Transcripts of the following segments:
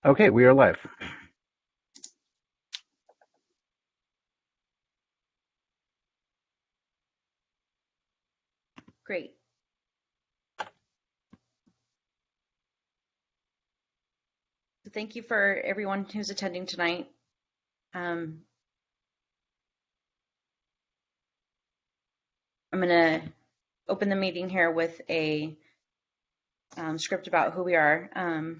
Okay, we are live. Great. So thank you for everyone who's attending tonight. I'm going to open the meeting here with a script about who we are.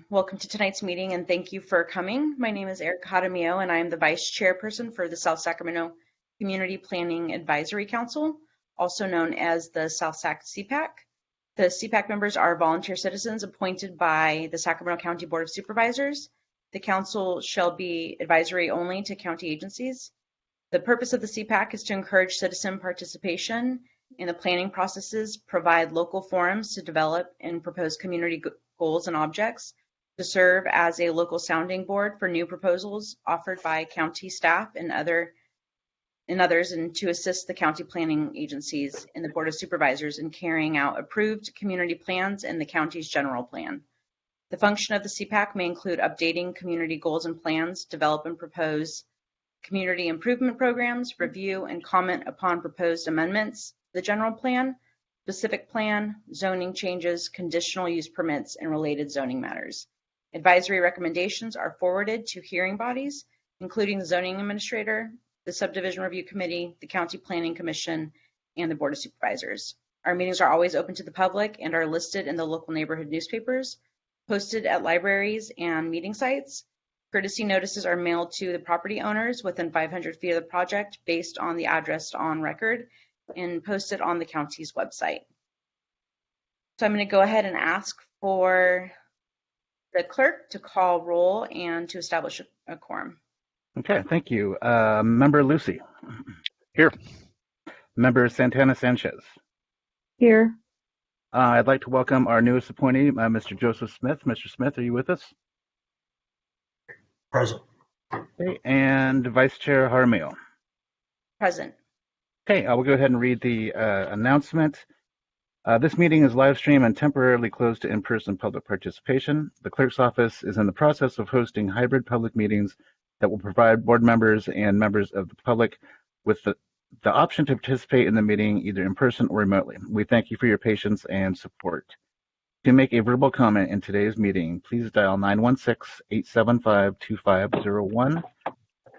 Welcome to tonight's meeting and thank you for coming. My name is Erica Jaramillo and I am the Vice Chairperson for the South Sacramento Community Planning Advisory Council, also known as the South Sac CPAC. The CPAC members are volunteer citizens appointed by the Sacramento County Board of Supervisors. The council shall be advisory only to county agencies. The purpose of the CPAC is to encourage citizen participation in the planning processes, provide local forums to develop and propose community goals and objects, to serve as a local sounding board for new proposals offered by county staff and others, and to assist the county planning agencies and the Board of Supervisors in carrying out approved community plans and the county's general plan. The function of the CPAC may include updating community goals and plans, develop and propose community improvement programs, review and comment upon proposed amendments to the general plan, specific plan, zoning changes, conditional use permits, and related zoning matters. Advisory recommendations are forwarded to hearing bodies, including the zoning administrator, the subdivision review committee, the county planning commission, and the board of supervisors. Our meetings are always open to the public and are listed in the local neighborhood newspapers, posted at libraries and meeting sites. Courtesy notices are mailed to the property owners within 500 feet of the project based on the address on record and posted on the county's website. So I'm going to go ahead and ask for the clerk to call roll and to establish a quorum. Okay, thank you. Member Lucy. Here. Member Santana Sanchez. Here. I'd like to welcome our newest appointee, Mr. Joseph Smith. Mr. Smith, are you with us? Present. Okay, and Vice Chair Jaramillo. Present. Okay, I will go ahead and read the announcement. This meeting is live streamed and temporarily closed to in-person public participation. The clerk's office is in the process of hosting hybrid public meetings that will provide board members and members of the public with the option to participate in the meeting either in person or remotely. We thank you for your patience and support. To make a verbal comment in today's meeting, please dial 916-875-2501.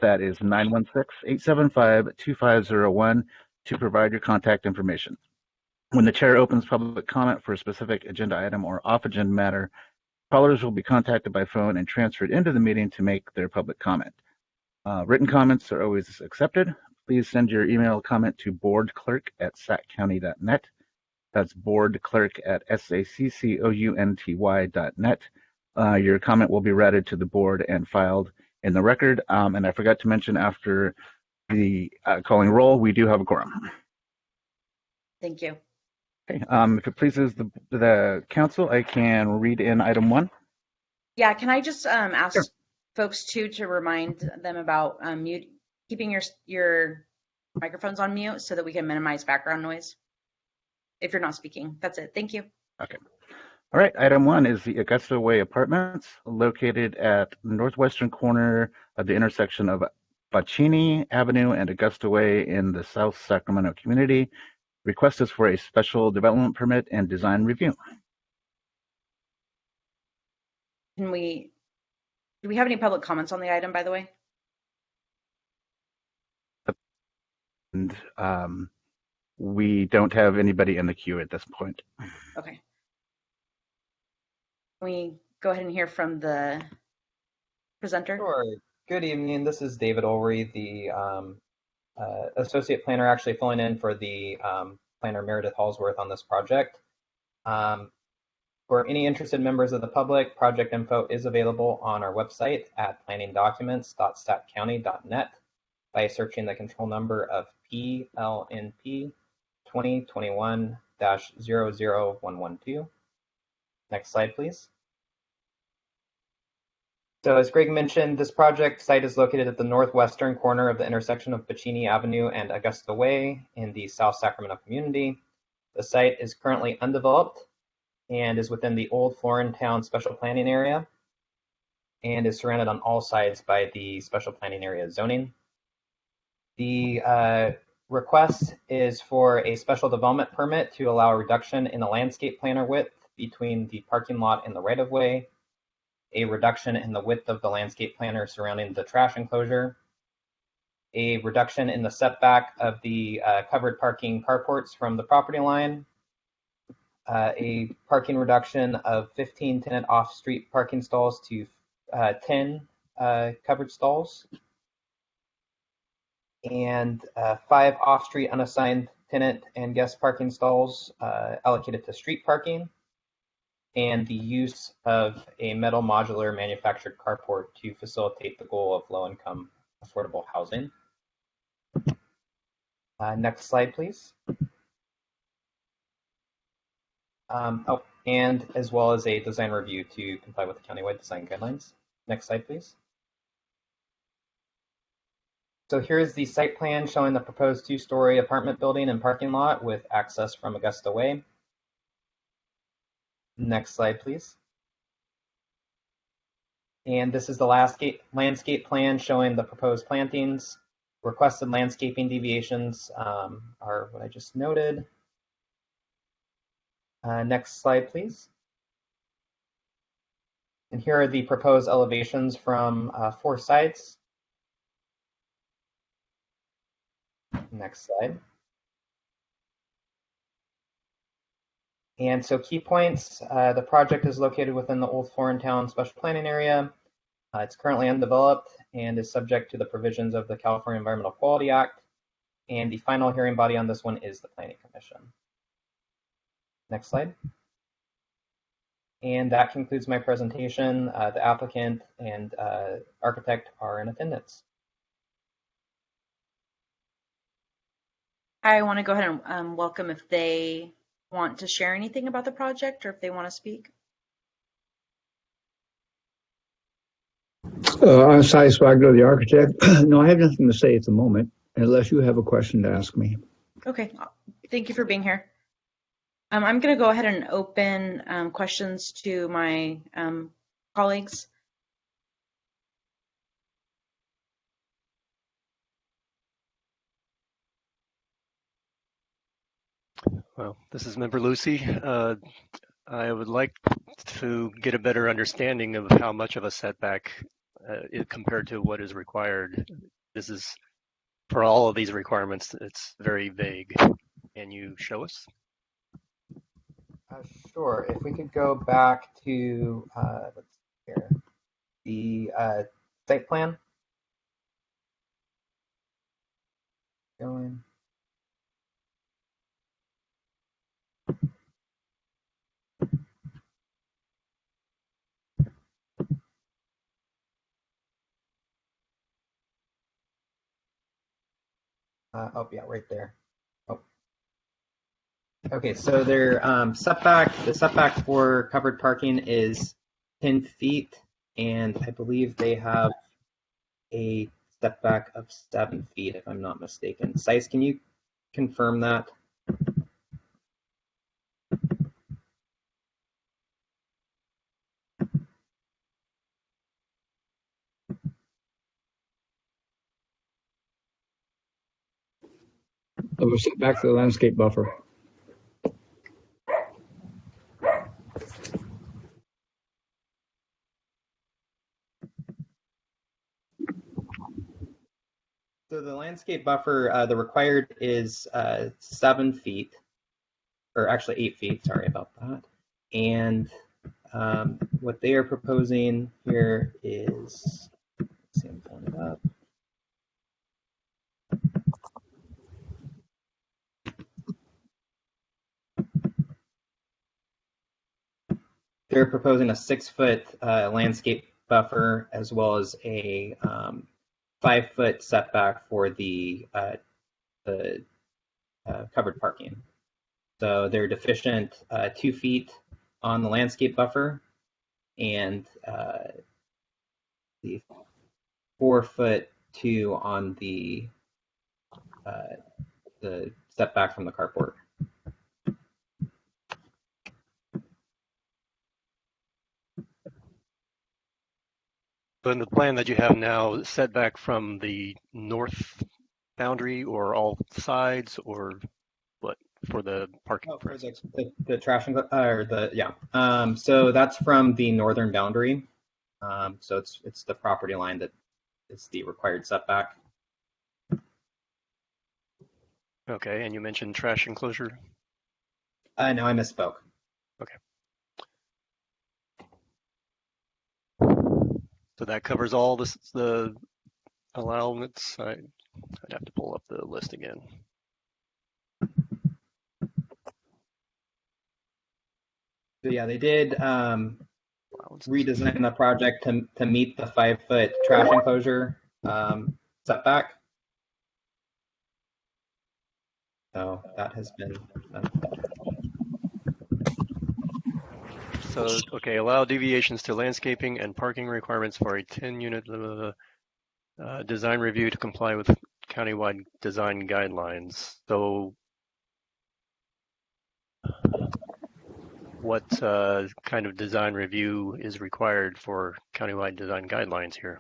That is 916-875-2501 to provide your contact information. When the chair opens public comment for a specific agenda item or off-agenda matter, callers will be contacted by phone and transferred into the meeting to make their public comment. Written comments are always accepted. Please send your email comment to boardclerk@saccounty.net. That's boardclerk@saccounty.net. Your comment will be routed to the board and filed in the record. And I forgot to mention after the calling roll, we do have a quorum. Thank you. Okay. If it pleases the council, I can read in item 1. Yeah, can I just ask Sure. folks too to remind them about keeping your microphones on mute so that we can minimize background noise if you're not speaking. That's it. Thank you. Okay. All right. Item 1 is the Augusta Way Apartments, located at the northwestern corner of the intersection of Bacchini Avenue and Augusta Way in the South Sacramento community. Request is for a special development permit and design review. Do we have any public comments on the item, by the way? And we don't have anybody in the queue at this point. Okay. Can we go ahead and hear from the presenter? Sure. Good evening. This is David Ulrey, the associate planner, actually filling in for the planner Meredith Hallsworth on this project. For any interested members of the public, project info is available on our website at planningdocuments.saccounty.net by searching the control number of PLNP 2021-00112. Next slide, please. So as Greg mentioned, this project site is located at the northwestern corner of the intersection of Bacchini Avenue and Augusta Way in the South Sacramento community. The site is currently undeveloped and is within the Old Florintown Special Planning Area. and is surrounded on all sides by the special planning area zoning. The request is for a special development permit to allow a reduction in the landscape planner width between the parking lot and the right-of-way, a reduction in the width of the landscape planner surrounding the trash enclosure, a reduction in the setback of the covered parking carports from the property line, a parking reduction of 15 tenant off-street parking stalls to 10 covered stalls, and 5 off-street unassigned tenant and guest parking stalls allocated to street parking, and the use of a metal modular manufactured carport to facilitate the goal of low-income affordable housing. Next slide, please. And as well as a design review to comply with the countywide design guidelines. Next slide, please. So here is the site plan showing the proposed 2-story apartment building and parking lot with access from Augusta Way. Next slide, please. And this is the landscape plan showing the proposed plantings. Requested landscaping deviations are what I just noted. Next slide, please. And here are the proposed elevations from 4 sites. Next slide. And so key points, the project is located within the Old Florentown Special Planning Area. It's currently undeveloped and is subject to the provisions of the California Environmental Quality Act. And the final hearing body on this one is the Planning Commission. Next slide. And that concludes my presentation. The applicant and architect are in attendance. I want to go ahead and welcome if they want to share anything about the project or if they want to speak. I'm Cy Swagler, the architect. No, I have nothing to say at the moment, unless you have a question to ask me. Okay, thank you for being here. I'm going to go ahead and open questions to my colleagues. Well, this is Member Lucy. I would like to get a better understanding of how much of a setback compared to what is required. This is, for all of these requirements, it's very vague. Can you show us? Sure. If we could go back to let's see here, the site plan. Going. Oh yeah, right there. Oh. Okay, so their the setback for covered parking is 10 feet, and I believe they have a setback of 7 feet, if I'm not mistaken. Sice, can you confirm that? I will sit back to the landscape buffer. So the landscape buffer, the required is 7 feet, or actually 8 feet, sorry about that. And what they are proposing here is, let's see, I'm pulling it up. They're proposing a 6-foot landscape buffer as well as a 5-foot setback for the covered parking. So they're deficient 2 feet on the landscape buffer and the 4-foot 2 on the setback from the carport. So in the plan that you have now, setback from the north boundary or all sides, or what for the parking? Oh, for the trash and or the yeah. So that's from the northern boundary. So it's the property line that is the required setback. Okay, and you mentioned trash enclosure. No, I misspoke. Okay. So that covers all the allowance. I'd have to pull up the list again. So yeah, they did redesign the project to meet the 5-foot trash enclosure setback. So that has been done. So, okay, allow deviations to landscaping and parking requirements for a 10-unit design review to comply with countywide design guidelines. So what kind of design review is required for countywide design guidelines here?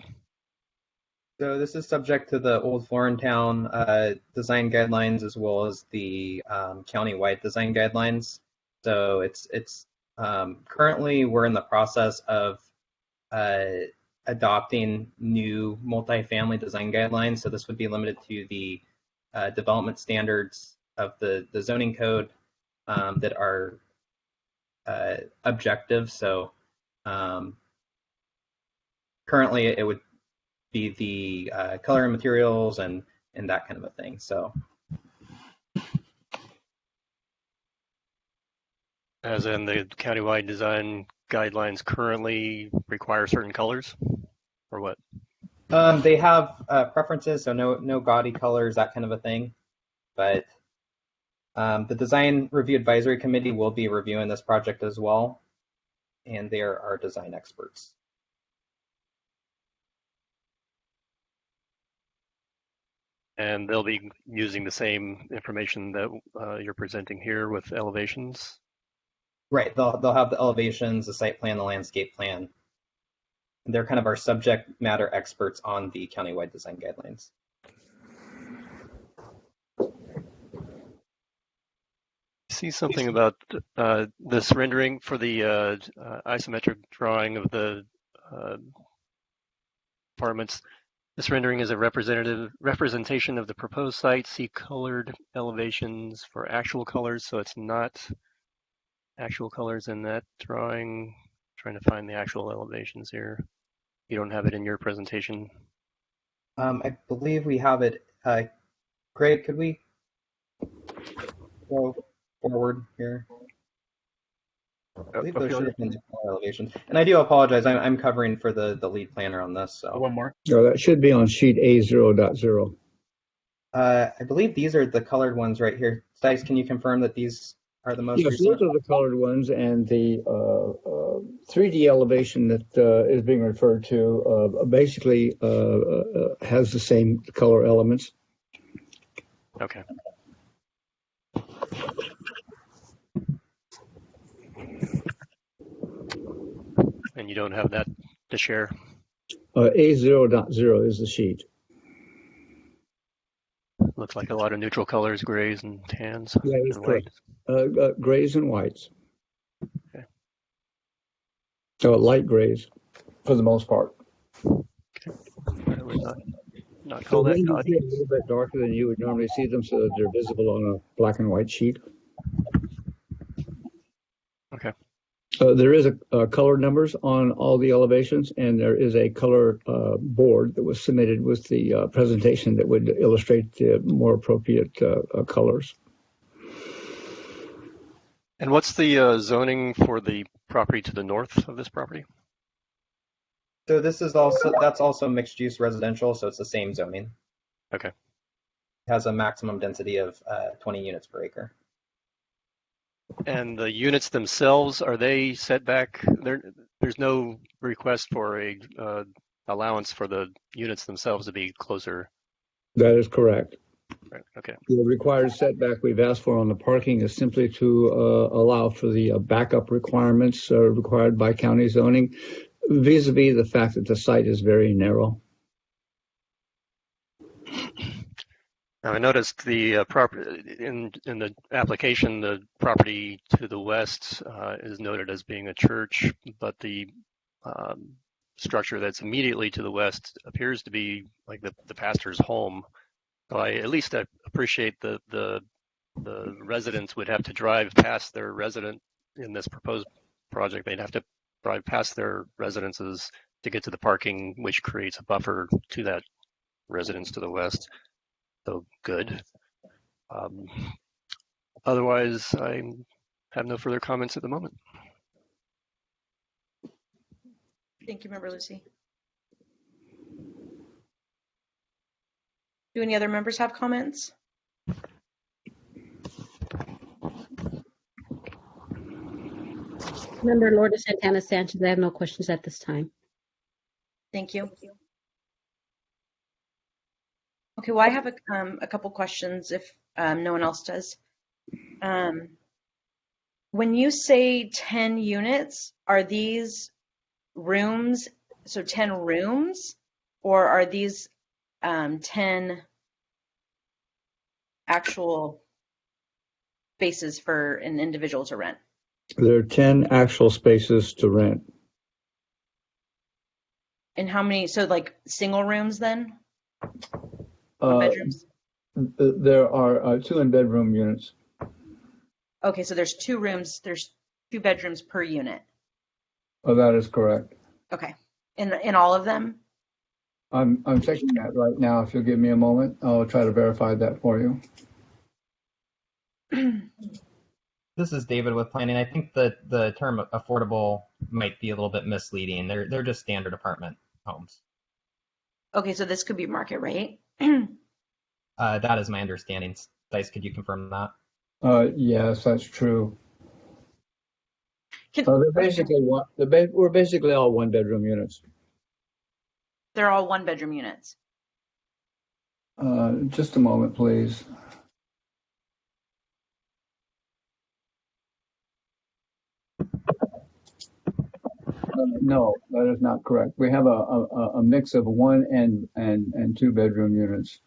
So this is subject to the Old Florintown design guidelines as well as the countywide design guidelines. So it's currently we're in the process of adopting new multifamily design guidelines. So this would be limited to the development standards of the zoning code that are objective. So currently it would be the color and materials and that kind of a thing. So as in the countywide design guidelines currently require certain colors or what? They have preferences, so no gaudy colors, that kind of a thing. But the Design Review Advisory Committee will be reviewing this project as well, and they are our design experts. And they'll be using the same information that you're presenting here with elevations? Right, they'll have the elevations, the site plan, the landscape plan. They're kind of our subject matter experts on the countywide design guidelines. See something about this rendering for the isometric drawing of the apartments. This rendering is a representation of the proposed site. See colored elevations for actual colors, so it's not actual colors in that drawing. Trying to find the actual elevations here. You don't have it in your presentation. I believe we have it. Greg, could we go forward here? I believe those should have been the elevations. And I do apologize. I'm covering for the lead planner on this. So One more. No, that should be on sheet A0.0. I believe these are the colored ones right here. Stice, can you confirm that these are the most Yes, recent? those are the colored ones, and the 3D elevation that is being referred to basically has the same color elements. Okay. And you don't have that to share? A0.0 is the sheet. Looks like a lot of neutral colors, grays and tans. Yeah, that's and correct. white. Grays and whites. Okay. Light grays, for the most part. Okay. I would not call that A gaudy. little bit darker than you would normally see them, so that they're visible on a black and white sheet. Okay. There is a color numbers on all the elevations, and there is a color board that was submitted with the presentation that would illustrate the more appropriate colors. And what's the zoning for the property to the north of this property? So that's also mixed use residential, so it's the same zoning. Okay. It has a maximum density of 20 units per acre. And the units themselves, are they set back? There's no request for a allowance for the units themselves to be closer. That is correct. Right. Okay. The required setback we've asked for on the parking is simply to allow for the backup requirements required by county zoning. vis-a-vis the fact that the site is very narrow. Now, I noticed the property in the application, the property to the west is noted as being a church, but the structure that's immediately to the west appears to be like the pastor's home. So I appreciate the residents would have to drive past their resident in this proposed project. They'd have to drive past their residences to get to the parking, which creates a buffer to that residence to the west. So good. Otherwise, I have no further comments at the moment. Thank you, Member Lucy. Do any other members have comments? Member Lourdes Santana Sanchez, I have no questions at this time. Thank you. Okay, well, I have a couple questions if no one else does. When you say 10 units, are these rooms, so 10 rooms, or are these 10 actual spaces for an individual to rent? There are 10 actual spaces to rent. And how many, so like single rooms then? Bedrooms? There are 2 in-bedroom units. Okay, so there's 2 rooms, there's 2 bedrooms per unit. Oh, that is correct. Okay, in all of them? I'm checking that right now. If you'll give me a moment, I'll try to verify that for you. This is David with planning. I think that the term affordable might be a little bit misleading. They're just standard apartment homes. Okay, so this could be market rate. That is my understanding. Dice, could you confirm that? Yes, that's true. Can, They're basically we're basically all 1-bedroom units. they're all 1-bedroom units. Just a moment, please. No, that is not correct. We have a mix of 1 and 2-bedroom units.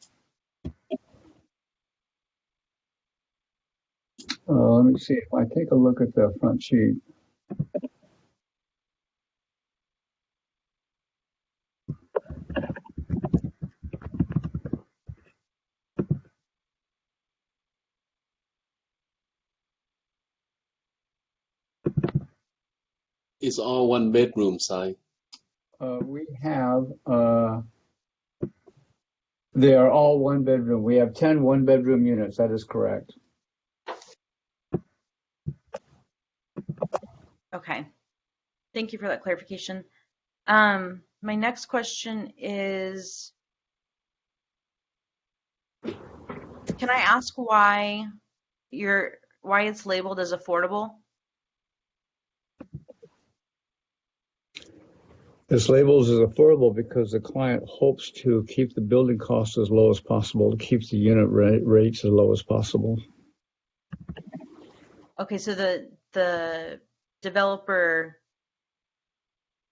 Let me see if I take a look at the front sheet. It's all 1-bedroom site. We have, they are all 1-bedroom. We have 10 1-bedroom units. That is correct. Okay, thank you for that clarification. My next question is, can I ask why it's labeled as affordable? This labels as affordable because the client hopes to keep the building costs as low as possible, to keep the unit rates as low as possible. Okay, so the developer,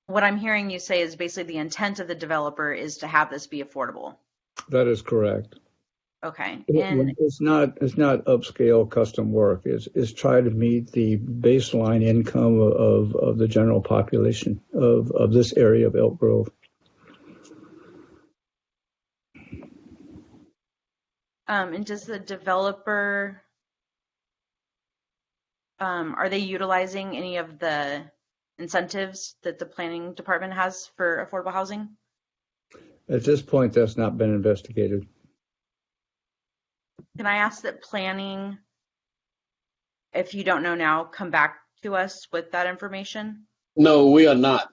what I'm hearing you say is basically the intent of the developer is to have this be affordable. That is correct. Okay, And it's not upscale custom work. It's try to meet the baseline income of the general population of this area of Elk Grove. and does the developer, are they utilizing any of the incentives that the planning department has for affordable housing? At this point, that's not been investigated. Can I ask that planning, if you don't know now, come back to us with that information? No, we are not.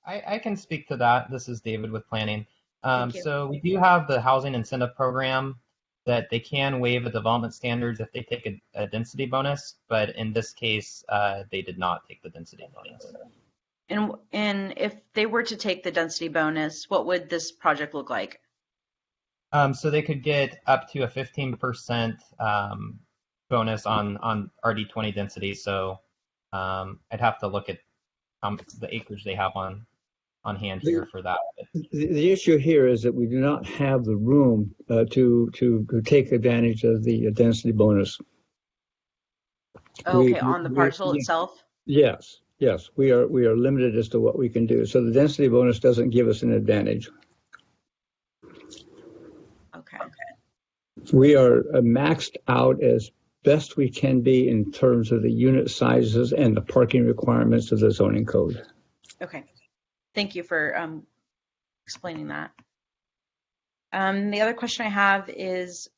I can speak to that. This is David with planning. Thank you. So we do have the housing incentive program that they can waive the development standards if they take a density bonus, but in this case, they did not take the density bonus. And if they were to take the density bonus, what would this project look like? So they could get up to a 15% bonus on RD20 density. So I'd have to look at the acreage they have on hand here for that. The issue here is that we do not have the room to take advantage of the density bonus. Okay, on the parcel itself? Yes, we are limited as to what we can do. So the density bonus doesn't give us an advantage. Okay. We are maxed out as best we can be in terms of the unit sizes and the parking requirements of the zoning code. Okay. Thank you for explaining that. The other question I have is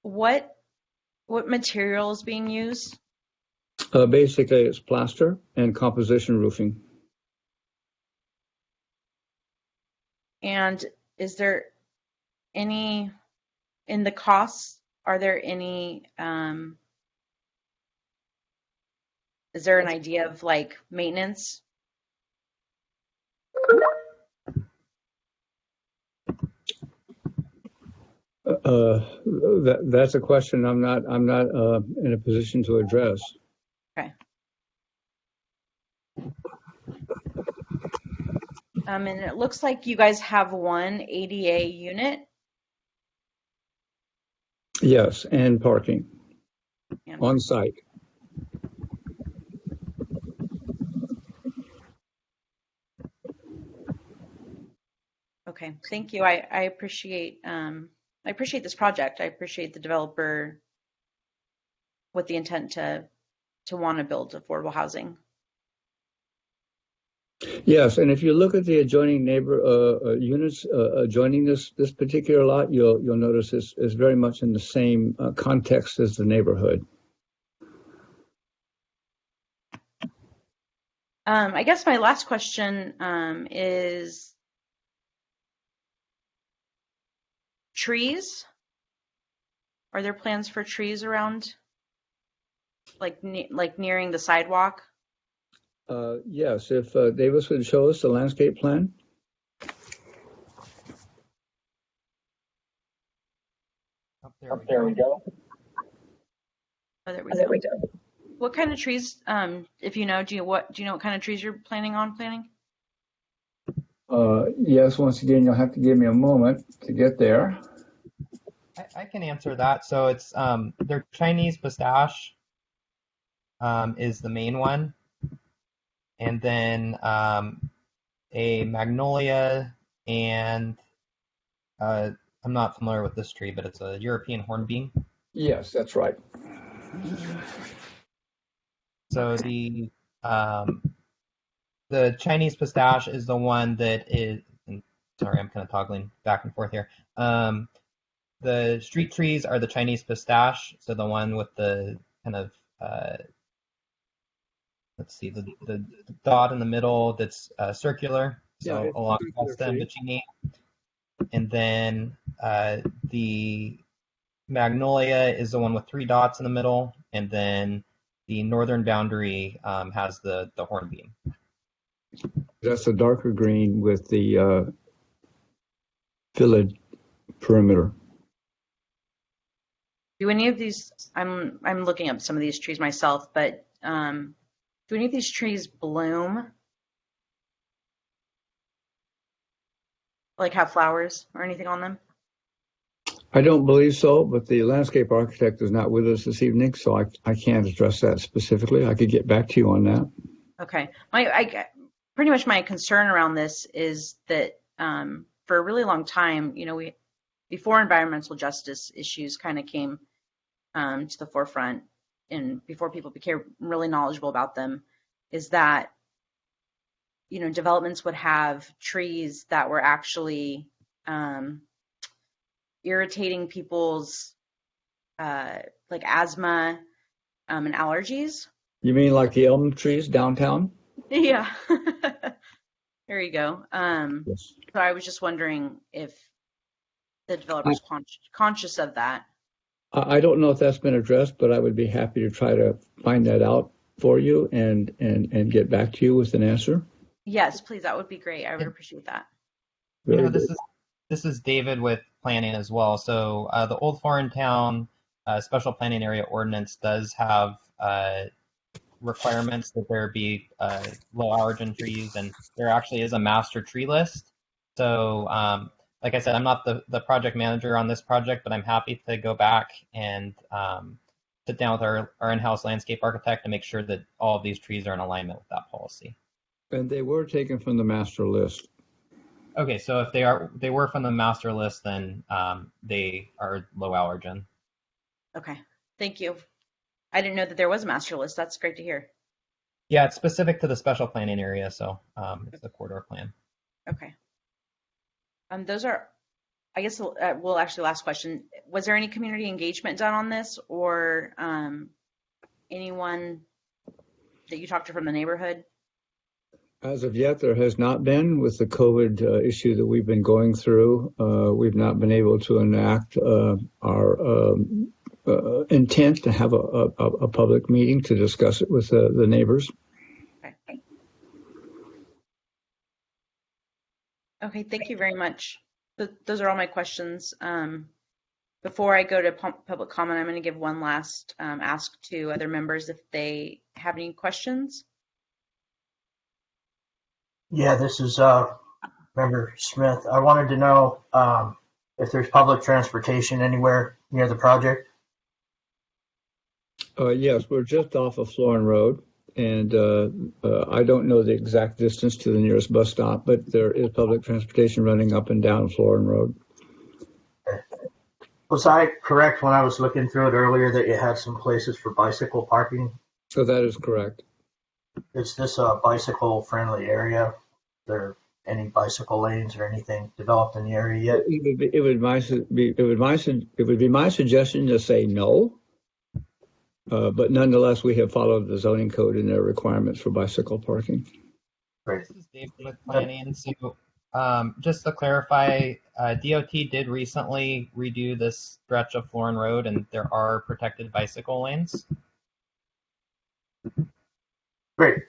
what material is being used? Basically, it's plaster and composition roofing. And is there any, in the costs, are there any, is there an idea of like maintenance? That's a question I'm not in a position to address. Okay. And it looks like you guys have one ADA unit. Yes, and parking Yeah. on site. Okay, thank you. I appreciate this project. I appreciate the developer with the intent to want to build affordable housing. Yes, and if you look at the adjoining neighbor units adjoining this particular lot, you'll notice is very much in the same context as the neighborhood. I guess my last question is trees. Are there plans for trees around, like nearing the sidewalk? Yes, if Davis would show us the landscape plan. Up there we go. Oh, there we go. What kind of trees, if you know, do you know what kind of trees you're planning on planting? Yes, once again, you'll have to give me a moment to get there. I can answer that. So it's their Chinese pistache is the main one, and then a magnolia, and I'm not familiar with this tree, but it's a European hornbeam. Yes, that's right. So the Chinese pistache is the one that is. Sorry, I'm kind of toggling back and forth here. The street trees are the Chinese pistache, so the one with the kind of let's see, the dot in the middle that's circular, so yeah, along Augusta and Vicini. And then the magnolia is the one with 3 dots in the middle, and then the northern boundary has the hornbeam. That's a darker green with the village perimeter. Do any of these? I'm looking up some of these trees myself, but do any of these trees bloom? Like have flowers or anything on them? I don't believe so, but the landscape architect is not with us this evening, so I can't address that specifically. I could get back to you on that. Okay. Pretty much my concern around this is that for a really long time, before environmental justice issues kind of came to the forefront and before people became really knowledgeable about them, is that, developments would have trees that were actually irritating people's like asthma and allergies. You mean like the elm trees downtown? Yeah. There you go. Yes. So I was just wondering if the developer's conscious of that. I don't know if that's been addressed, but I would be happy to try to find that out for you and get back to you with an answer. Yes, please. That would be great. I would appreciate that. This is David with planning as well. So the Old Foreign Town Special Planning Area Ordinance does have requirements that there be low allergen trees, and there actually is a master tree list. So like I said, I'm not the project manager on this project, but I'm happy to go back and sit down with our in-house landscape architect to make sure that all of these trees are in alignment with that policy. And they were taken from the master list. Okay, so if they were from the master list, then they are low allergen. Okay, thank you. I didn't know that there was a master list. That's great to hear. Yeah, it's specific to the special planning area, so it's the corridor plan. Okay. Those are, I guess, well, actually, last question. Was there any community engagement done on this, or anyone that you talked to from the neighborhood? As of yet, there has not been. With the COVID issue that we've been going through, we've not been able to enact our intent to have a public meeting to discuss it with the neighbors. Okay. Okay, thank you very much. Those are all my questions. Before I go to public comment, I'm going to give one last ask to other members if they have any questions. Yeah, this is Member Smith. I wanted to know if there's public transportation anywhere near the project. Yes, we're just off of Florin Road, and I don't know the exact distance to the nearest bus stop, but there is public transportation running up and down Florin Road. Was I correct when I was looking through it earlier that you had some places for bicycle parking? So that is correct. Is this a bicycle-friendly area? Are there any bicycle lanes or anything developed in the area yet? It would be my suggestion to say no, but nonetheless, we have followed the zoning code and their requirements for bicycle parking. Great. This is Dave with planning. So just to clarify, DOT did recently redo this stretch of Florin Road, and there are protected bicycle lanes. Great,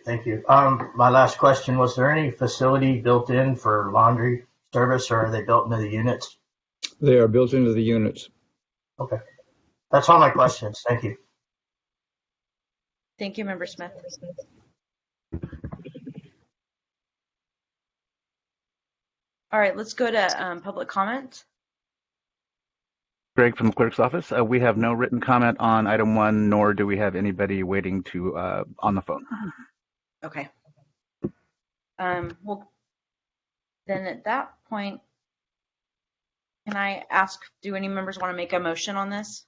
thank you. My last question, was there any facility built in for laundry service, or are they built into the units? They are built into the units. Okay. That's all my questions. Thank you. Thank you, Member Smith. All right, let's go to public comment. Greg from the clerk's office. We have no written comment on item 1, nor do we have anybody waiting to on the phone. Okay. Well, then at that point, can I ask, do any members want to make a motion on this?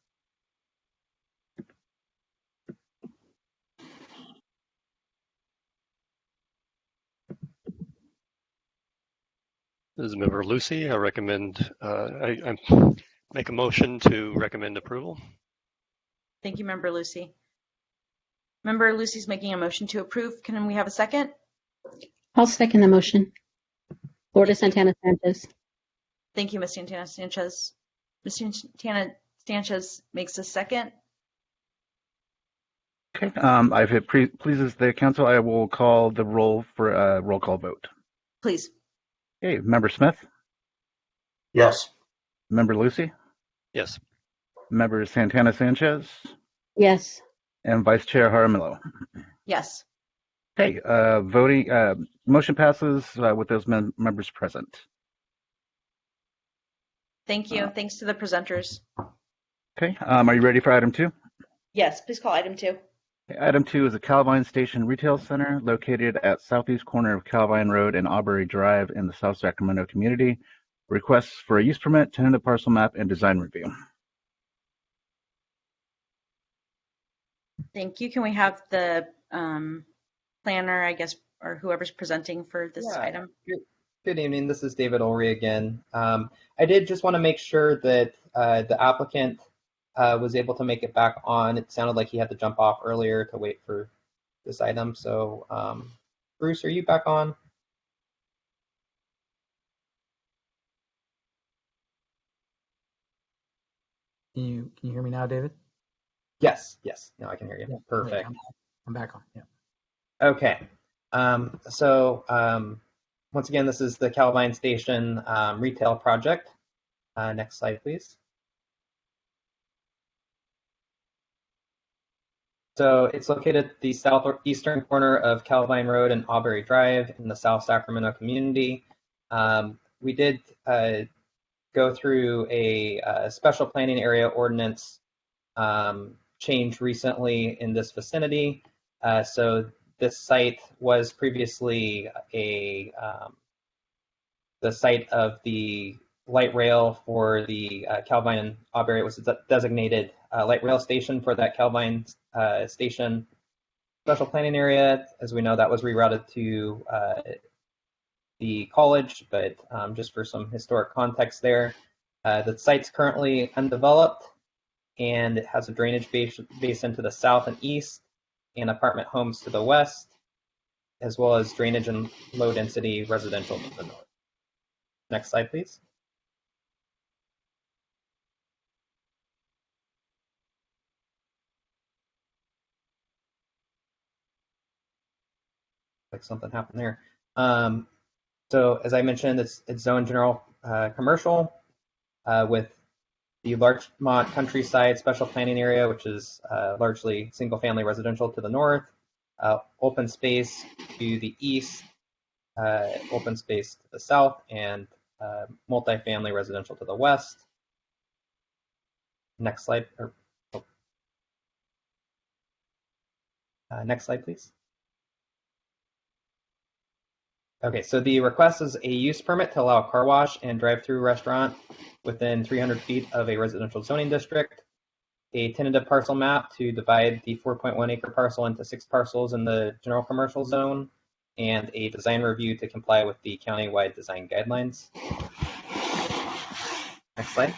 This is Member Lucy. I recommend, I make a motion to recommend approval. Thank you, Member Lucy. Member Lucy's making a motion to approve. Can we have a second? I'll second the motion. Florida Santana Sanchez. Thank you, Ms. Santana Sanchez. Ms. Santana Sanchez makes a second. Okay. If it pleases the council, I will call the roll for a roll call vote. Please. Okay. Member Smith? Yes. Member Lucy? Yes. Member Santana Sanchez? Yes. And Vice Chair Jaramillo? Yes. Okay. Voting, motion passes with those members present. Thank you. Thanks to the presenters. Okay. Are you ready for item 2? Yes, please call item 2. Item 2 is a Calvine Station Retail Center located at southeast corner of Calvine Road and Aubrey Drive in the South Sacramento community. Requests for a use permit, tentative parcel map, and design review. Thank you. Can we have the planner, I guess, or whoever's presenting for this item? Good evening. This is David Ulrey again. I did just want to make sure that the applicant was able to make it back on. It sounded like he had to jump off earlier to wait for this item. So Bruce, are you back on? Can you hear me now, David? Yes. Now I can hear you. Yeah, Perfect. I'm back on. Yeah. Okay. So once again, this is the Calvine Station retail project. Next slide, please. So it's located at the southeastern corner of Calvine Road and Aubrey Drive in the South Sacramento community. We did go through a special planning area ordinance change recently in this vicinity. So this site was previously the site of the light rail for the Calvine and Aubrey. It was a designated light rail station for that Calvine station special planning area. As we know, that was rerouted to the college, but just for some historic context there, the site's currently undeveloped, and it has a drainage basin to the south and east, and apartment homes to the west, as well as drainage and low density residential to the north. Next slide, please. Like something happened there. So as I mentioned, it's zoned general commercial with the Larchmont Countryside Special Planning Area, which is largely single-family residential to the north, open space to the east, open space to the south, and multifamily residential to the west. Next slide. Next slide, please. Okay, so the request is a use permit to allow a car wash and drive-through restaurant within 300 feet of a residential zoning district, a tentative parcel map to divide the 4.1 acre parcel into 6 parcels in the general commercial zone, and a design review to comply with the countywide design guidelines. Next slide.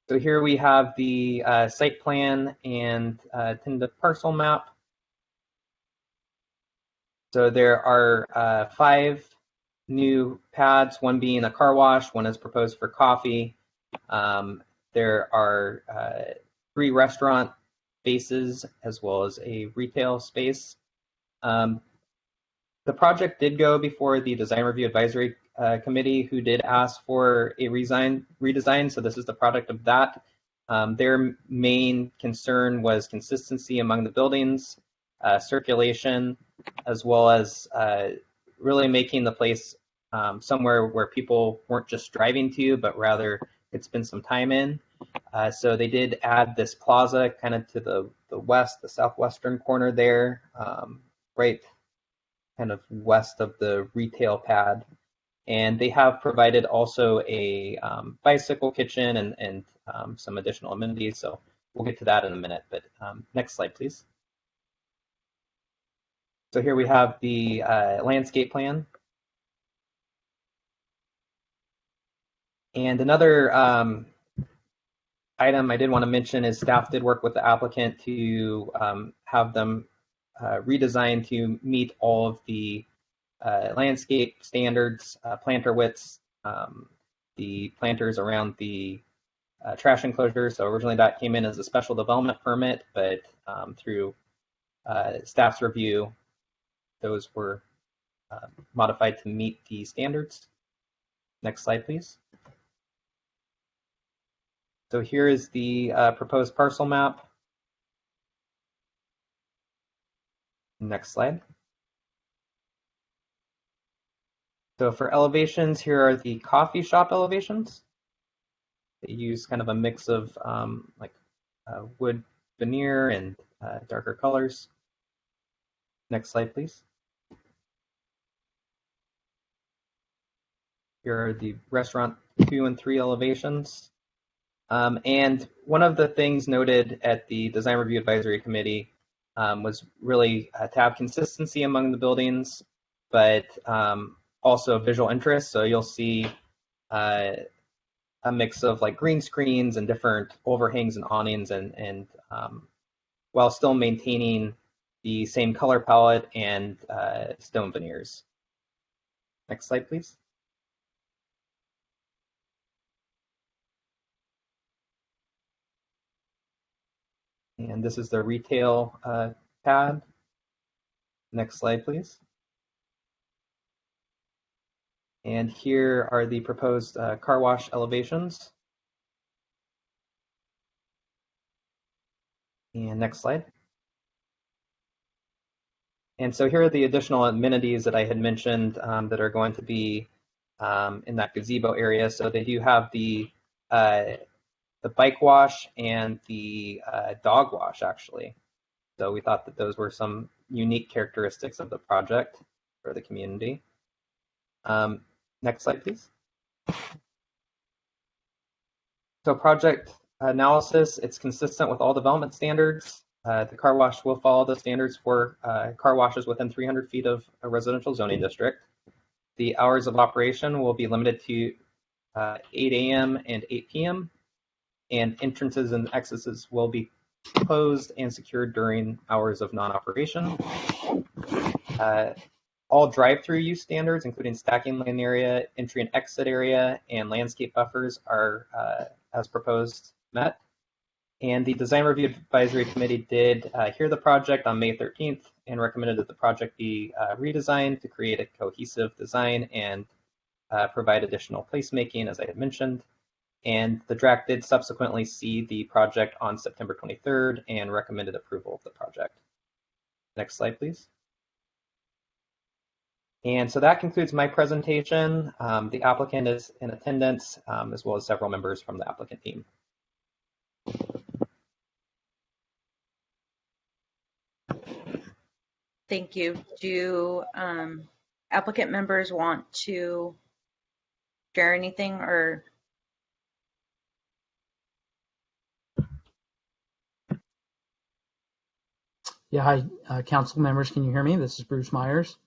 So here we have the site plan and tentative parcel map. So there are 5 new pads, one being a car wash, one is proposed for coffee. There are 3 restaurant spaces as well as a retail space. The project did go before the Design Review Advisory Committee, who did ask for a redesign, so this is the product of that. Their main concern was consistency among the buildings, circulation, as well as really making the place somewhere where people weren't just driving to, but rather could spend some time in. So they did add this plaza kind of to the west, the southwestern corner there, right kind of west of the retail pad. And they have provided also a bicycle kitchen and some additional amenities. So we'll get to that in a minute, but next slide, please. So here we have the landscape plan. And another item I did want to mention is staff did work with the applicant to have them redesigned to meet all of the landscape standards, planter widths, the planters around the trash enclosure. So originally that came in as a special development permit, but through staff's review, those were modified to meet the standards. Next slide, please. So here is the proposed parcel map. Next slide. So for elevations, here are the coffee shop elevations. They use kind of a mix of wood veneer and darker colors. Next slide, please. Here are the restaurant 2 and 3 elevations. And one of the things noted at the Design Review Advisory Committee was really to have consistency among the buildings, but also visual interest. So you'll see a mix of like green screens and different overhangs and awnings, and while still maintaining the same color palette and stone veneers. Next slide, please. And this is the retail pad. Next slide, please. And here are the proposed car wash elevations. And next slide. And so here are the additional amenities that I had mentioned that are going to be in that gazebo area. So they do have the bike wash and the dog wash, actually. So we thought that those were some unique characteristics of the project for the community. Next slide, please. So project analysis, it's consistent with all development standards. The car wash will follow the standards for car washes within 300 feet of a residential zoning district. The hours of operation will be limited to 8 a.m. and 8 p.m. and entrances and exits will be closed and secured during hours of non-operation. All drive-through use standards, including stacking lane area, entry and exit area, and landscape buffers are, as proposed, met. And the Design Review Advisory Committee did hear the project on May 13th and recommended that the project be redesigned to create a cohesive design and provide additional placemaking, as I had mentioned. And the DRAC did subsequently see the project on September 23rd and recommended approval of the project. Next slide, please. And so that concludes my presentation. The applicant is in attendance, as well as several members from the applicant team. Thank you. Do applicant members want to share anything or? Yeah, hi, council members. Can you hear me? This is Bruce Myers.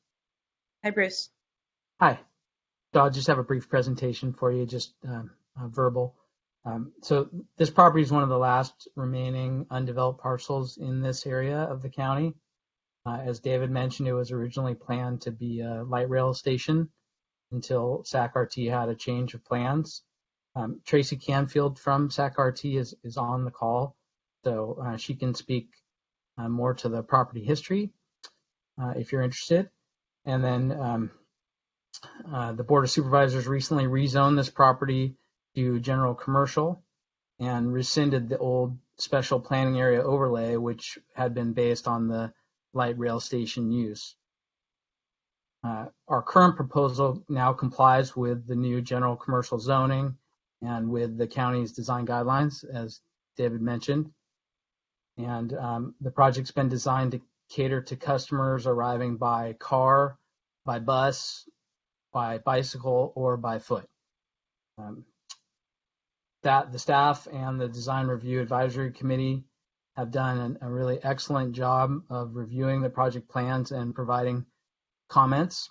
Hi, Bruce. Hi. So I'll just have a brief presentation for you, just verbal. So this property is one of the last remaining undeveloped parcels in this area of the county. As David mentioned, it was originally planned to be a light rail station until SAC-RT had a change of plans. Tracy Canfield from SAC-RT is on the call, so she can speak more to the property history if you're interested. And then the Board of Supervisors recently rezoned this property to general commercial and rescinded the old special planning area overlay, which had been based on the light rail station use. Our current proposal now complies with the new general commercial zoning and with the county's design guidelines, as David mentioned. And the project's been designed to cater to customers arriving by car, by bus, by bicycle, or by foot. The staff and the Design Review Advisory Committee have done a really excellent job of reviewing the project plans and providing comments.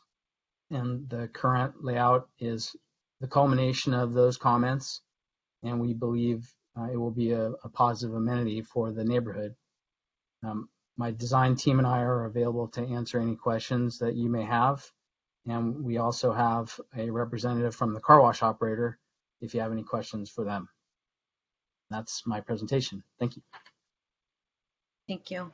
And the current layout is the culmination of those comments, and we believe it will be a positive amenity for the neighborhood. My design team and I are available to answer any questions that you may have. And we also have a representative from the car wash operator if you have any questions for them. That's my presentation. Thank you. Thank you.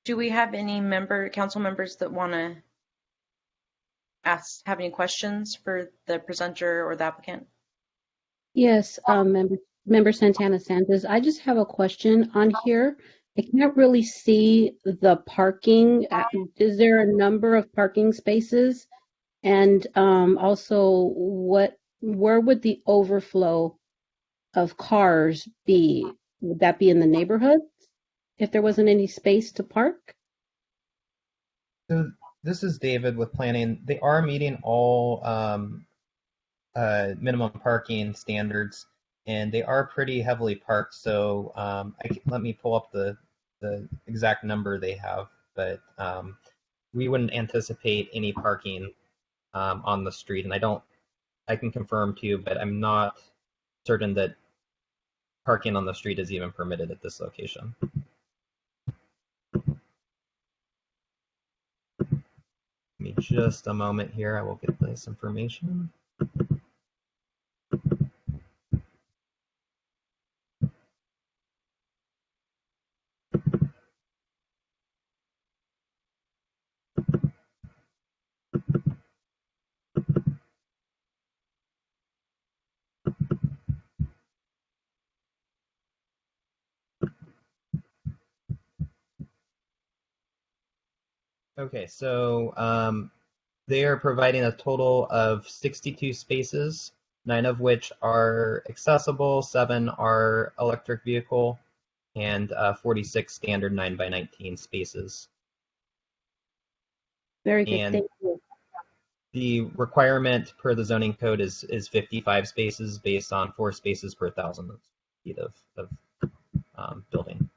Do we have any council members that want to have any questions for the presenter or the applicant? Yes, Member Santana Santos. I just have a question on here. I can't really see the parking. Is there a number of parking spaces? And also, where would the overflow of cars be? Would that be in the neighborhood if there wasn't any space to park? So this is David with planning. They are meeting all minimum parking standards, and they are pretty heavily parked. So let me pull up the exact number they have, but we wouldn't anticipate any parking on the street. And I can confirm to you, but I'm not certain that parking on the street is even permitted at this location. Give me just a moment here. I will get this information. Okay, so they are providing a total of 62 spaces, 9 of which are accessible, 7 are electric vehicle, and 46 standard 9x19 spaces. Very good. And Thank you. the requirement per the zoning code is 55 spaces based on 4 spaces per 1,000 feet of building.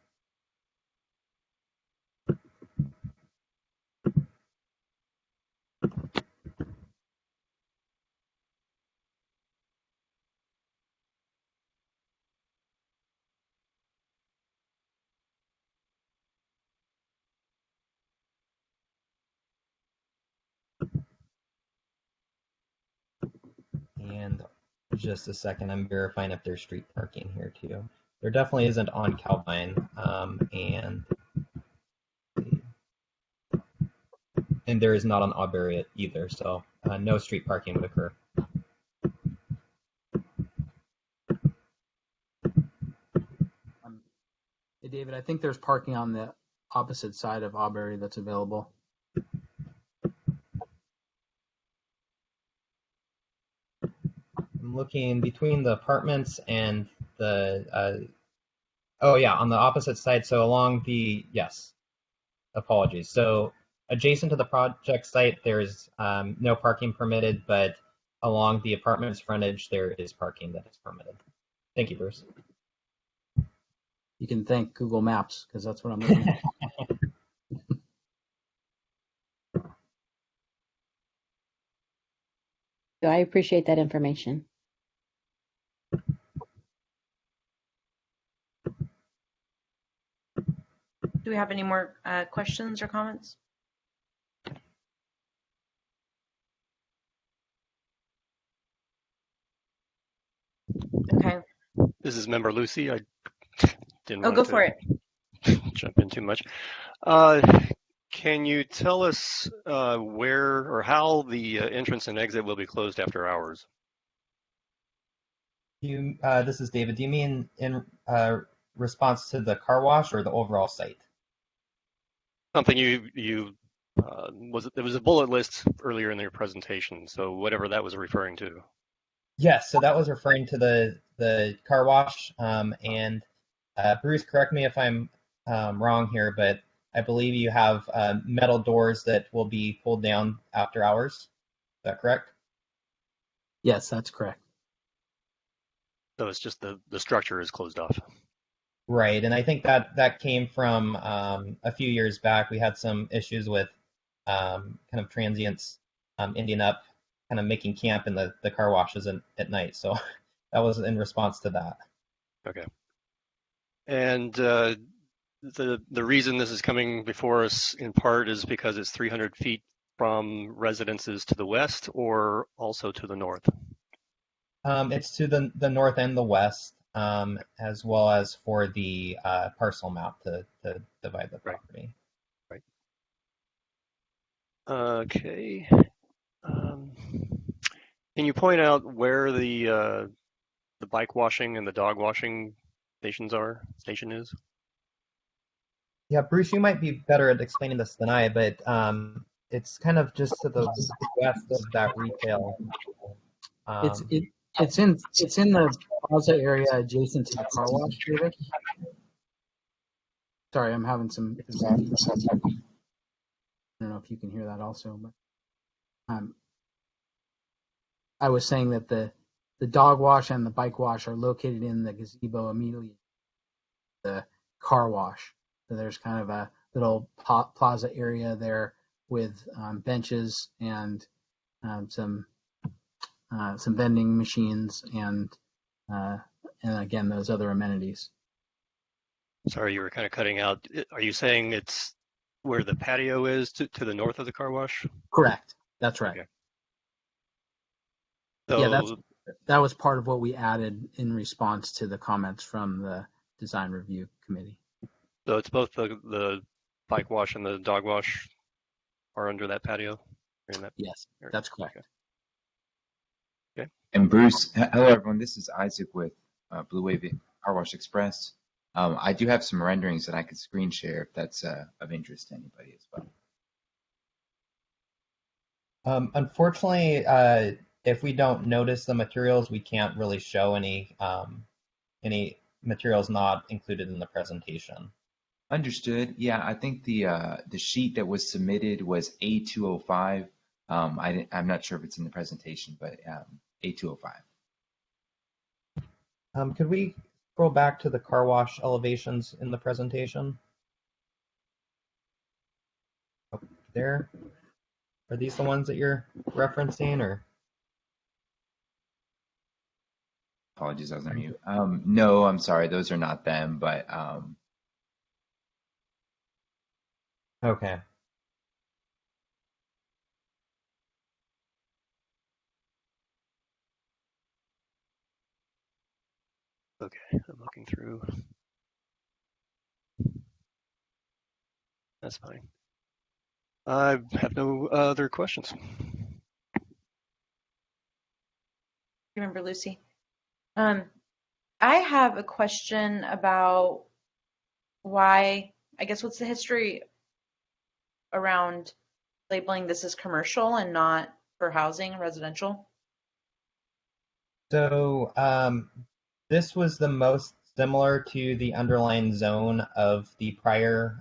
And just a second, I'm verifying if there's street parking here too. There definitely isn't on Calvine, and there is not on Auberry either, so no street parking would occur. Hey, David, I think there's parking on the opposite side of Auberry that's available. I'm looking between the apartments and the, oh yeah, on the opposite side, so along the, yes, apologies. So adjacent to the project site, there's no parking permitted, but along the apartment's frontage, there is parking that is permitted. Thank you, Bruce. You can thank Google Maps because that's what I'm looking at. So I appreciate that information. Do we have any more questions or comments? Okay. This is Member Lucy. I didn't Oh, want go to for it. jump in too much. Can you tell us where or how the entrance and exit will be closed after hours? This is David. Do you mean in response to the car wash or the overall site? Something there was a bullet list earlier in your presentation, so whatever that was referring to. Yes, so that was referring to the car wash. And Bruce, correct me if I'm wrong here, but I believe you have metal doors that will be pulled down after hours. Is that correct? Yes, that's correct. So it's just the structure is closed off. Right, and I think that came from a few years back. We had some issues with kind of transients ending up kind of making camp in the car washes at night. So that was in response to that. Okay. And the reason this is coming before us in part is because it's 300 feet from residences to the west or also to the north? It's to the north and the west, as well as for the parcel map to divide the property. Right. Okay. Can you point out where the bike washing and the dog washing station is? Yeah, Bruce, you might be better at explaining this than I, but it's kind of just to the west of that retail. It's in the plaza area adjacent to the car wash, David. Sorry, I'm having some. I don't know if you can hear that also, but I was saying that the dog wash and the bike wash are located in the gazebo immediately the car wash. So there's kind of a little plaza area there with benches and some vending machines and again those other amenities. Sorry, you were kind of cutting out. Are you saying it's where the patio is to the north of the car wash? Correct. That's right. Okay. So, yeah, that was part of what we added in response to the comments from the design review committee. So it's both the bike wash and the dog wash are under that patio? Yes, that's correct. Okay. And Bruce, hello everyone. This is Isaac with Blue Wave Car Wash Express. I do have some renderings that I could screen share if that's of interest to anybody as well. Unfortunately, if we don't notice the materials, we can't really show any materials not included in the presentation. Understood. Yeah, I think the sheet that was submitted was A205. I'm not sure if it's in the presentation, but A205. Could we scroll back to the car wash elevations in the presentation? Up there. Are these the ones that you're referencing, or? Apologies, I was on mute. No, I'm sorry, those are not them, but Okay. Okay, I'm looking through. That's fine. I have no other questions. Remember, Lucy? I have a question about why, I guess, what's the history around labeling this as commercial and not for housing and residential? So this was the most similar to the underlying zone of the prior,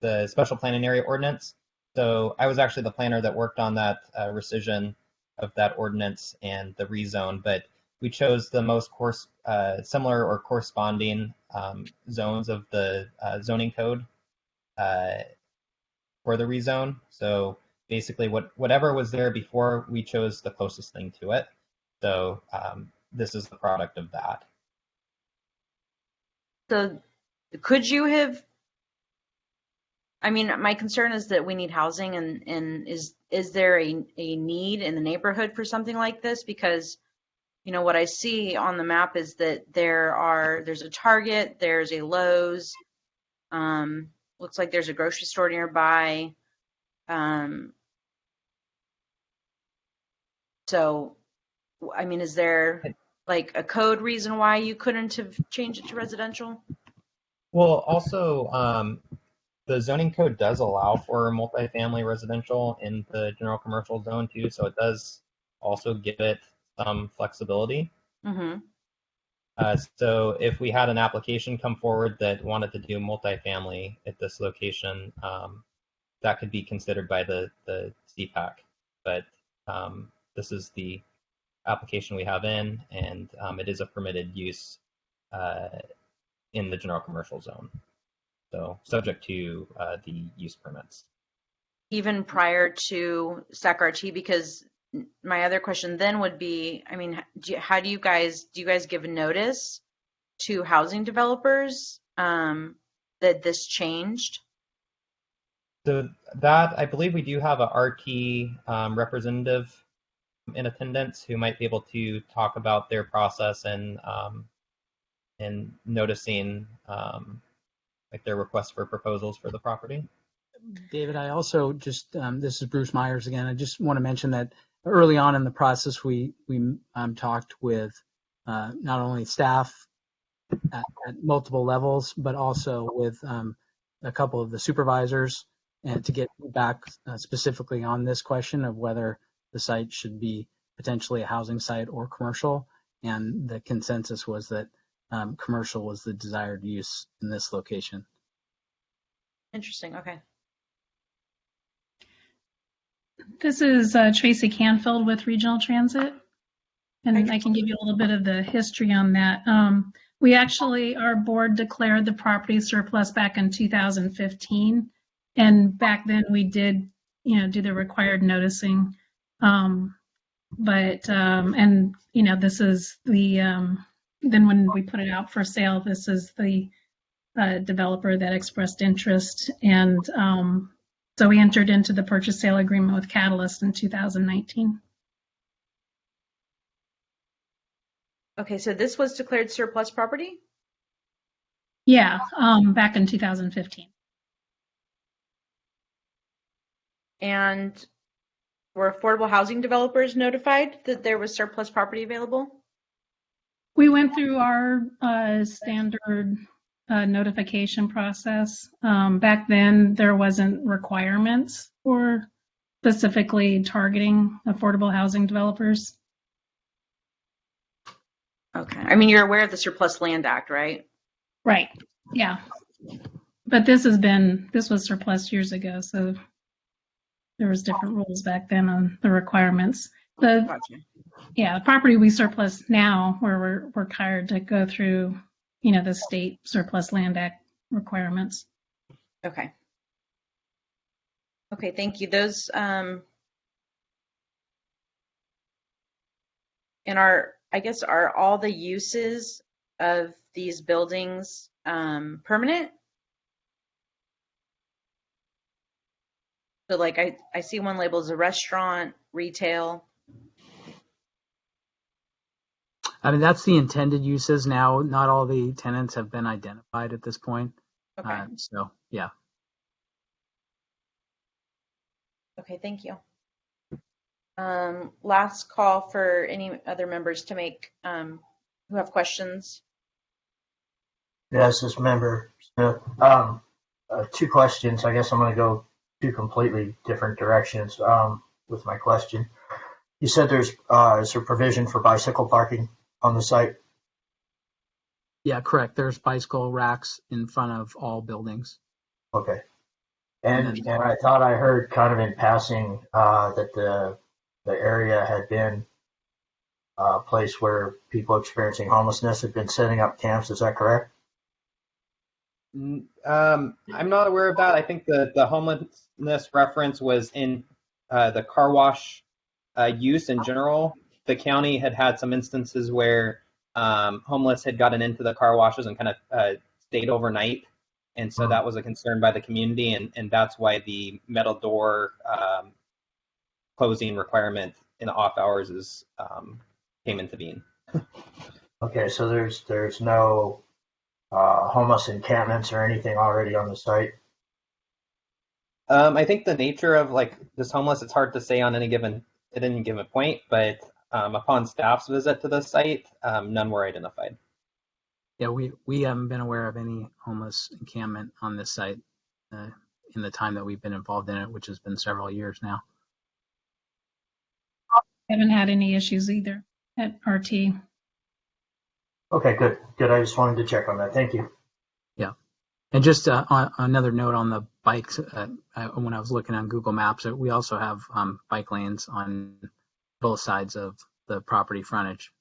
the special planning area ordinance. So I was actually the planner that worked on that rescission of that ordinance and the rezone, but we chose the most similar or corresponding zones of the zoning code for the rezone. So basically whatever was there before, we chose the closest thing to it. So this is the product of that. So could you have, I mean, my concern is that we need housing, and is there a need in the neighborhood for something like this? Because, you know, what I see on the map is that there's a Target, there's a Lowe's, looks like there's a grocery store nearby. So, I mean, is there like a code reason why you couldn't have changed it to residential? Well, also, the zoning code does allow for multifamily residential in the general commercial zone too, so it does also give it some flexibility. Mm-hmm. So if we had an application come forward that wanted to do multifamily at this location, that could be considered by the CPAC. But this is the application we have in, and it is a permitted use in the general commercial zone. So subject to the use permits. Even prior to SAC-RT, because my other question then would be, I mean, do you guys give notice to housing developers that this changed? So that, I believe we do have a RT representative in attendance who might be able to talk about their process and noticing like their requests for proposals for the property. David, I also just, this is Bruce Myers again. I just want to mention that early on in the process, we talked with not only staff at multiple levels, but also with a couple of the supervisors, and to get back specifically on this question of whether the site should be potentially a housing site or commercial. And the consensus was that commercial was the desired use in this location. Interesting. Okay. This is Tracy Canfield with Regional Transit, and I can give you a little bit of the history on that. We actually, our board declared the property surplus back in 2015, and back then we did, do the required noticing. This is the, then when we put it out for sale, this is the developer that expressed interest, and so we entered into the purchase sale agreement with Catalyst in 2019. Okay, so this was declared surplus property? Yeah, back in 2015. And were affordable housing developers notified that there was surplus property available? We went through our standard notification process. Back then, there wasn't requirements for specifically targeting affordable housing developers. Okay. I mean, you're aware of the Surplus Land Act, right? Right. Yeah. But this was surplus years ago, so there was different rules back then on the requirements. The property we surplus now, where we're required to go through, the state Surplus Land Act requirements. Okay. Okay, thank you. Those and are all the uses of these buildings permanent? So like I see one labeled as a restaurant, retail. I mean, that's the intended uses now. Not all the tenants have been identified at this point. Okay. So, yeah. Okay, thank you. Last call for any other members to make who have questions. Yes, this member Smith. Two questions. I guess I'm going to go two completely different directions with my question. You said is there provision for bicycle parking on the site? Yeah, correct. There's bicycle racks in front of all buildings. Okay. And I thought I heard kind of in passing that the area had been a place where people experiencing homelessness had been setting up camps. Is that correct? I'm not aware of that. I think the homelessness reference was in the car wash use in general. The county had some instances where homeless had gotten into the car washes and kind of stayed overnight. And so that was a concern by the community, and that's why the metal door closing requirement in the off hours came into being. Okay, so there's no homeless encampments or anything already on the site? I think the nature of like this homeless, it's hard to say on any given point, but upon staff's visit to the site, none were identified. Yeah, we haven't been aware of any homeless encampment on this site in the time that we've been involved in it, which has been several years now. Haven't had any issues either at RT. Okay, good. I just wanted to check on that. Thank you. Yeah. And just on another note on the bikes, when I was looking on Google Maps, we also have bike lanes on both sides of the property frontage,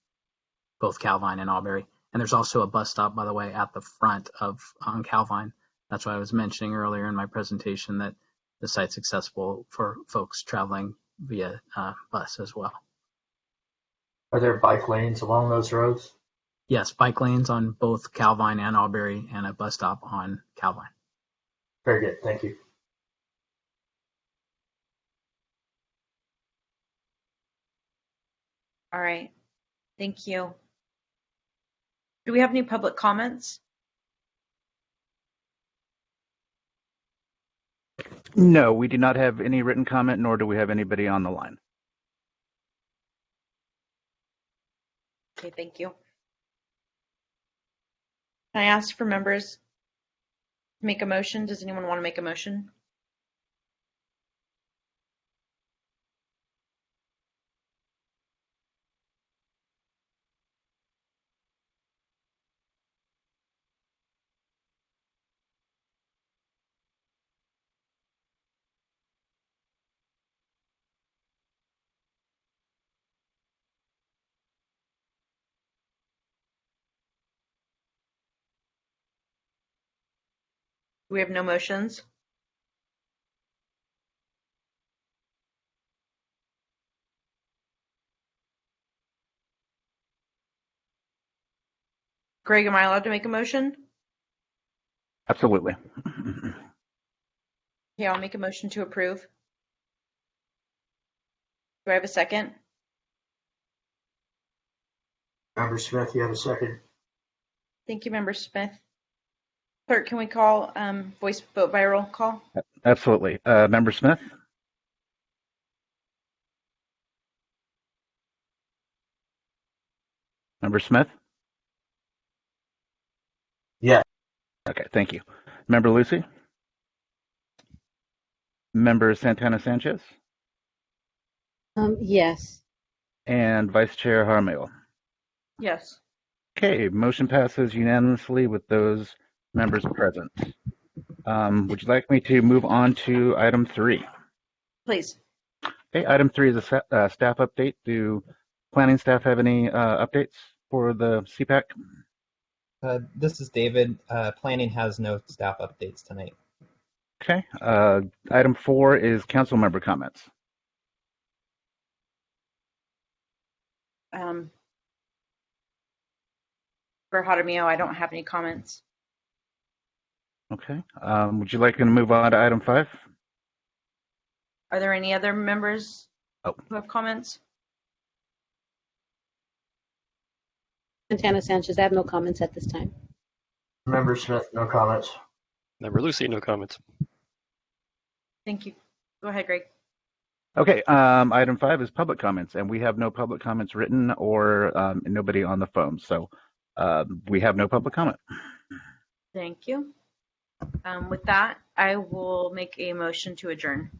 both Calvine and Auberry. And there's also a bus stop, by the way, at the front on Calvine. That's why I was mentioning earlier in my presentation that the site's accessible for folks traveling via bus as well. Are there bike lanes along those roads? Yes, bike lanes on both Calvine and Auberry, and a bus stop on Calvine. Very good. Thank you. All right. Thank you. Do we have any public comments? No, we do not have any written comment, nor do we have anybody on the line. Okay, thank you. Can I ask for members to make a motion? Does anyone want to make a motion? We have no motions. Greg, am I allowed to make a motion? Absolutely. Yeah, I'll make a motion to approve. Do I have a second? Member Smith, you have a second? Thank you, Member Smith. Clerk, can we call voice vote by roll call? Absolutely. Member Smith? Member Smith? Yeah. Okay, thank you. Member Lucy? Member Santana Sanchez? Yes. And Vice Chair Harmel. Yes. Okay, motion passes unanimously with those members present. Would you like me to move on to item 3? Please. Okay, item 3 is a staff update. Do planning staff have any updates for the CPAC? This is David. Planning has no staff updates tonight. Okay, item 4 is council member comments. For Jaramillo, I don't have any comments. Okay, would you like me to move on to item 5? Are there any other members Oh. who have comments? Santana Sanchez, I have no comments at this time. Member Smith, no comments. Member Lucy, no comments. Thank you. Go ahead, Greg. Okay, item 5 is public comments, and we have no public comments written or nobody on the phone, so we have no public comment. Thank you. With that, I will make a motion to adjourn.